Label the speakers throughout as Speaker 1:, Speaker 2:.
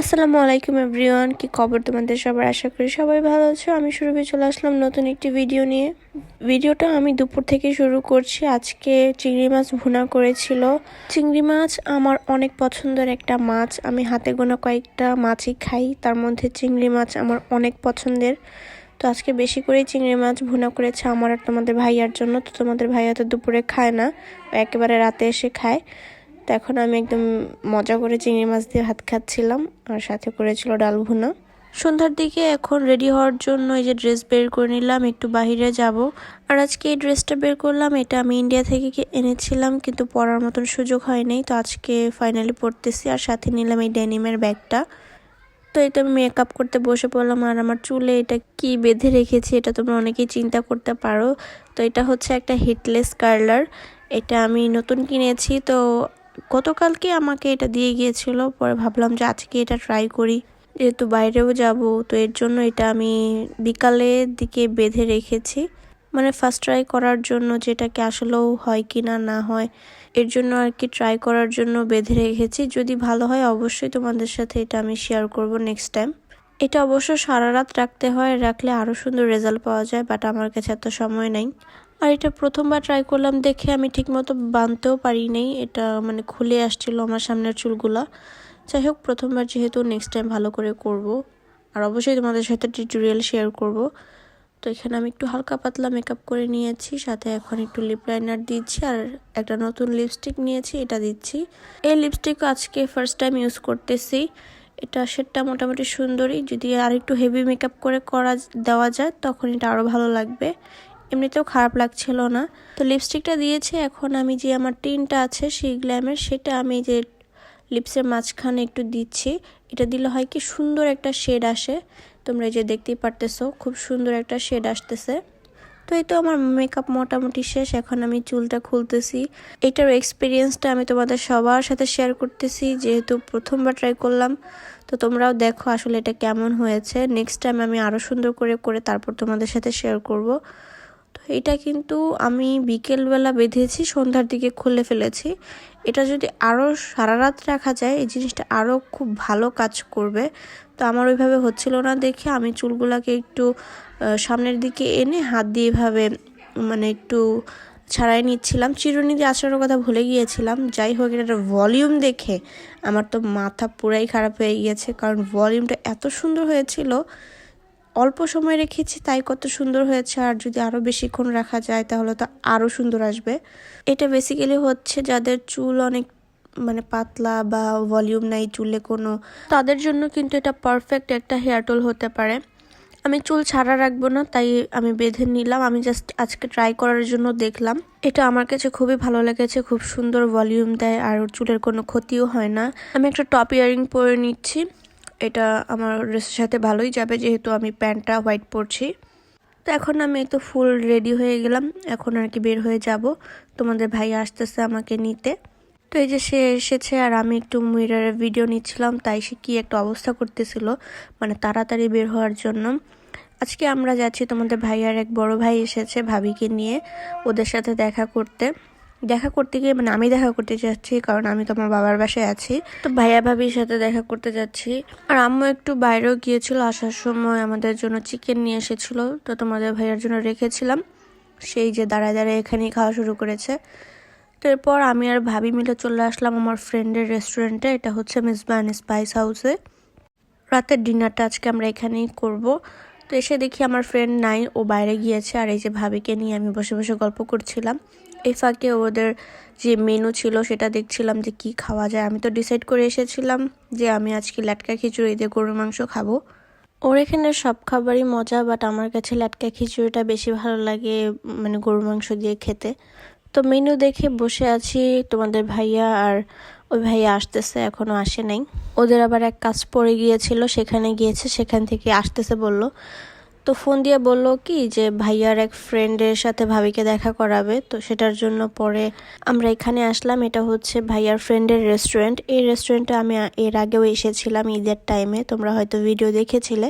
Speaker 1: আসসালামু আলাইকুম এভরিওয়ান, কি খবর তোমাদের সবার? আশা করি সবাই ভালো আছো। আমি সুরভি চলে আসলাম নতুন একটি ভিডিও নিয়ে। ভিডিওটা আমি দুপুর থেকে শুরু করছি। আজকে চিংড়ি মাছ ভুনা করেছিল। চিংড়ি মাছ আমার অনেক পছন্দের একটা মাছ। আমি হাতে গোনা কয়েকটা মাছই খাই, তার মধ্যে চিংড়ি মাছ আমার অনেক পছন্দের। তো আজকে বেশি করেই চিংড়ি মাছ ভুনা করেছে আমার আর তোমাদের ভাইয়ার জন্য। তো তোমাদের ভাইয়া তো দুপুরে খায় না, একেবারে রাতে এসে খায়। তো এখন আমি একদম মজা করে চিংড়ি মাছ দিয়ে ভাত খাচ্ছিলাম, আর সাথে করেছিল ডাল ভুনা। সন্ধ্যার দিকে এখন রেডি হওয়ার জন্য এই যে ড্রেস বের করে নিলাম, একটু বাহিরে যাব। আর আজকে এই ড্রেসটা বের করলাম, এটা আমি ইন্ডিয়া থেকে এনেছিলাম, কিন্তু পরার মতন সুযোগ হয় নাই। তো আজকে ফাইনালি পরতেছি। আর সাথে নিলাম এই ডেনিমের ব্যাগটা। তো এটা আমি মেকআপ করতে বসে পড়লাম। আর আমার চুলে এটা কি বেঁধে রেখেছি এটা তোমরা অনেকেই চিন্তা করতে পারো। তো এটা হচ্ছে একটা হিটলেস কার্লার। এটা আমি নতুন কিনেছি। তো গতকালকে আমাকে এটা দিয়ে গিয়েছিল, পরে ভাবলাম যে আজকে এটা ট্রাই করি, যেহেতু বাইরেও যাব। তো এর জন্য এটা আমি বিকালের দিকে বেঁধে রেখেছি, মানে ফার্স্ট ট্রাই করার জন্য, যেটাকে আসলেও হয় কি না না হয় এর জন্য আর কি ট্রাই করার জন্য বেঁধে রেখেছি। যদি ভালো হয় অবশ্যই তোমাদের সাথে এটা আমি শেয়ার করব নেক্সট টাইম। এটা অবশ্য সারা রাত রাখতে হয়, রাখলে আরও সুন্দর রেজাল্ট পাওয়া যায়, বাট আমার কাছে এত সময় নাই। আর এটা প্রথমবার ট্রাই করলাম দেখে আমি ঠিকমতো বাঁধতেও পারি নাই, এটা মানে খুলে আসছিল আমার সামনের চুলগুলা। যাই হোক, প্রথমবার যেহেতু নেক্সট টাইম ভালো করে করব, আর অবশ্যই তোমাদের সাথে টিউটোরিয়াল শেয়ার করব। তো এখানে আমি একটু হালকা পাতলা মেকআপ করে নিয়েছি, সাথে এখন একটু লিপ লাইনার দিচ্ছি, আর একটা নতুন লিপস্টিক নিয়েছি, এটা দিচ্ছি। এই লিপস্টিক আজকে ফার্স্ট টাইম ইউজ করতেছি। এটা শেডটা মোটামুটি সুন্দরই, যদি আর একটু হেভি মেকআপ করে দেওয়া যায় তখন এটা আরও ভালো লাগবে। এমনিতেও খারাপ লাগছিল না। তো লিপস্টিকটা দিয়েছি। এখন আমি যে আমার টিনটা আছে সেই গ্ল্যামের, সেটা আমি যে লিপসের মাঝখানে একটু দিচ্ছি। এটা দিলে হয় কি সুন্দর একটা শেড আসে। তোমরা এই যে দেখতেই পারতেছো, খুব সুন্দর একটা শেড আসতেছে। তো এই তো আমার মেকআপ মোটামুটি শেষ। এখন আমি চুলটা খুলতেছি। এটার এক্সপিরিয়েন্সটা আমি তোমাদের সবার সাথে শেয়ার করতেছি, যেহেতু প্রথমবার ট্রাই করলাম। তো তোমরাও দেখো আসলে এটা কেমন হয়েছে। নেক্সট টাইম আমি আরও সুন্দর করে করে তারপর তোমাদের সাথে শেয়ার করব। তো এটা কিন্তু আমি বিকেলবেলা বেঁধেছি, সন্ধ্যার দিকে খুলে ফেলেছি। এটা যদি আরও সারা রাত রাখা যায় এই জিনিসটা আরও খুব ভালো কাজ করবে। তো আমার ওইভাবে হচ্ছিল না দেখে আমি চুলগুলাকে একটু সামনের দিকে এনে হাত দিয়ে এভাবে মানে একটু ছাড়াই নিচ্ছিলাম। চিরুনি দিয়ে আঁচড়ানোর কথা ভুলে গিয়েছিলাম। যাই হোক, এটার ভলিউম দেখে আমার তো মাথা পুরাই খারাপ হয়ে গিয়েছে, কারণ ভলিউমটা এত সুন্দর হয়েছিল। অল্প সময় রেখেছি তাই কত সুন্দর হয়েছে, আর যদি আরও বেশিক্ষণ রাখা যায় তাহলে তো আরও সুন্দর আসবে। এটা বেসিক্যালি হচ্ছে যাদের চুল অনেক মানে পাতলা বা ভলিউম নাই চুলে কোনো, তাদের জন্য কিন্তু এটা পারফেক্ট একটা হেয়ার টুল হতে পারে। আমি চুল ছাড়া রাখবো না, তাই আমি বেঁধে নিলাম। আমি জাস্ট আজকে ট্রাই করার জন্য দেখলাম। এটা আমার কাছে খুবই ভালো লেগেছে, খুব সুন্দর ভলিউম দেয় আর চুলের কোনো ক্ষতিও হয় না। আমি একটা টপ ইয়ারিং পরে নিচ্ছি, এটা আমার ড্রেসের সাথে ভালোই যাবে, যেহেতু আমি প্যান্টটা হোয়াইট পরছি। তো এখন আমি তো ফুল রেডি হয়ে গেলাম, এখন আর কি বের হয়ে যাব। তোমাদের ভাই আসতেছে আমাকে নিতে। তো এই যে সে এসেছে, আর আমি একটু মিররে ভিডিও নিচ্ছিলাম, তাই সে কি একটা অবস্থা করতেছিল, মানে তাড়াতাড়ি বের হওয়ার জন্য। আজকে আমরা যাচ্ছি, তোমাদের ভাইয়ার এক বড় ভাই এসেছে ভাবিকে নিয়ে ওদের সাথে দেখা করতে গিয়ে, মানে আমি দেখা করতে যাচ্ছি কারণ আমি তো আমার বাবার বাসায় আছি। তো ভাইয়া ভাবির সাথে দেখা করতে যাচ্ছি। আর আম্মু একটু বাইরেও গিয়েছিল, আসার সময় আমাদের জন্য চিকেন নিয়ে এসেছিল, তো তোমাদের ভাইয়ার জন্য রেখেছিলাম। সেই যে দাঁড়ায় দাঁড়ায় এখানেই খাওয়া শুরু করেছে। তো এরপর আমি আর ভাবি মিলে চলে আসলাম আমার ফ্রেন্ডের রেস্টুরেন্টে, এটা হচ্ছে মিসবান স্পাইস হাউসে। রাতের ডিনারটা আজকে আমরা এখানেই করব। তো এসে দেখি আমার ফ্রেন্ড নাই, ও বাইরে গিয়েছে। আর এই যে ভাবিকে নিয়ে আমি বসে বসে গল্প করছিলাম। এই ফাঁকে ওদের যে মেনু ছিল সেটা দেখছিলাম যে কি খাওয়া যায়। আমি তো ডিসাইড করে এসেছিলাম যে আমি আজকে ল্যাটকা খিচুড়ি দিয়ে গরুর মাংস খাবো। ওর এখানে সব খাবারই মজা, বাট আমার কাছে ল্যাটকা খিচুড়িটা বেশি ভালো লাগে, মানে গরুর মাংস দিয়ে খেতে। তো মেনু দেখে বসে আছি, তোমাদের ভাইয়া আর ওই ভাইয়া আসতেছে, এখনো আসে নাই। ওদের আবার এক কাজ পড়ে গিয়েছিল, সেখানে গিয়েছে, সেখান থেকে আসতেছে বলল। তো ফোন দিয়ে বলল কি যে ভাইয়ার এক ফ্রেন্ডের সাথে ভাবিকে দেখা করাবে, তো সেটার জন্য পরে আমরা এখানে আসলাম। এটা হচ্ছে ভাইয়ার ফ্রেন্ডের রেস্টুরেন্ট। এই রেস্টুরেন্টে আমি এর আগেও এসেছিলাম ঈদের টাইমে, তোমরা হয়তো ভিডিও দেখেছিলে।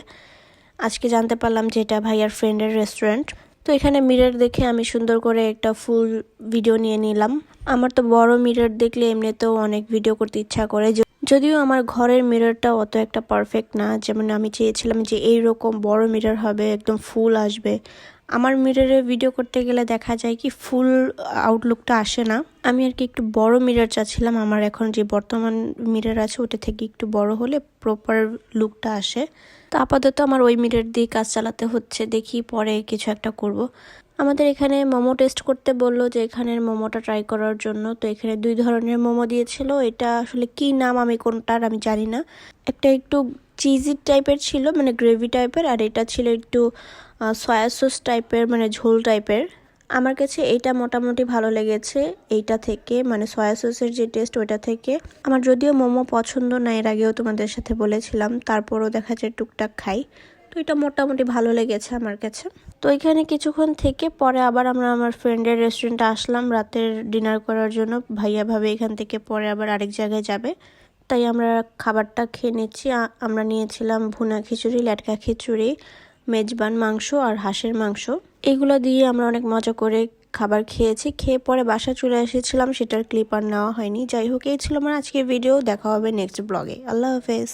Speaker 1: আজকে জানতে পারলাম যে এটা ভাইয়ার ফ্রেন্ডের রেস্টুরেন্ট। তো এখানে মিরর দেখে আমি সুন্দর করে একটা ফুল ভিডিও নিয়ে নিলাম। আমার তো বড় মিরর দেখলে এমনিতেও অনেক ভিডিও করতে ইচ্ছা করে, যদিও আমার ঘরের মিররটা অত একটা পারফেক্ট না, যেমন আমি চেয়েছিলাম যে এইরকম বড় মিরর হবে, একদম ফুল আসবে। আমার মিররে ভিডিও করতে গেলে দেখা যায় কি ফুল আউটলুকটা আসে না। আমি আর কি একটু বড় মিরর চাচ্ছিলাম, আমার এখন যে বর্তমান মিরর আছে ওটা থেকে একটু বড় হলে প্রপার লুকটা আসে। তো আপাতত আমার ওই মিরর দিয়ে কাজ চালাতে হচ্ছে, দেখি পরে কিছু একটা করব। আমাদের এখানে মোমো টেস্ট করতে বললো, যে এখানের মোমোটা ট্রাই করার জন্য। তো এখানে 2 ধরনের মোমো দিয়েছিল, এটা আসলে কি নাম আমি কোনটার আমি জানি না। একটা একটু চিজি টাইপের ছিল, মানে গ্রেভি টাইপের, আর এটা ছিল একটু সয়া সস টাইপের, মানে ঝোল টাইপের। আমার কাছে এইটা মোটামুটি ভালো লেগেছে এইটা থেকে, মানে সয়া সসের যে টেস্ট ওইটা থেকে। আমার যদিও মোমো পছন্দ না, এর আগেও তোমাদের সাথে বলেছিলাম, তারপরও দেখা যায় টুকটাক খাই। তো এটা মোটামুটি ভালো লেগেছে আমার কাছে। তো এখানে কিছুক্ষণ থেকে পরে আবার আমরা আমার ফ্রেন্ডের রেস্টুরেন্টে আসলাম রাতের ডিনার করার জন্য। ভাইয়া ভাবে এখান থেকে পরে আবার আরেক জায়গায় যাবে, তাই আমরা খাবারটা খেয়ে নিচ্ছি। আমরা নিয়েছিলাম ভুনা খিচুড়ি, লেটকা খিচুড়ি, মেজবান মাংস আর হাঁসের মাংস। এগুলো দিয়ে আমরা অনেক মজা করে খাবার খেয়েছি। খেয়ে পরে বাসা চলে এসেছিলাম, সেটার ক্লিপ আর নেওয়া হয়নি। যাই হোক, এই ছিল আমার আজকের ভিডিও। দেখা হবে নেক্সট ব্লগে। আল্লাহ হাফেজ।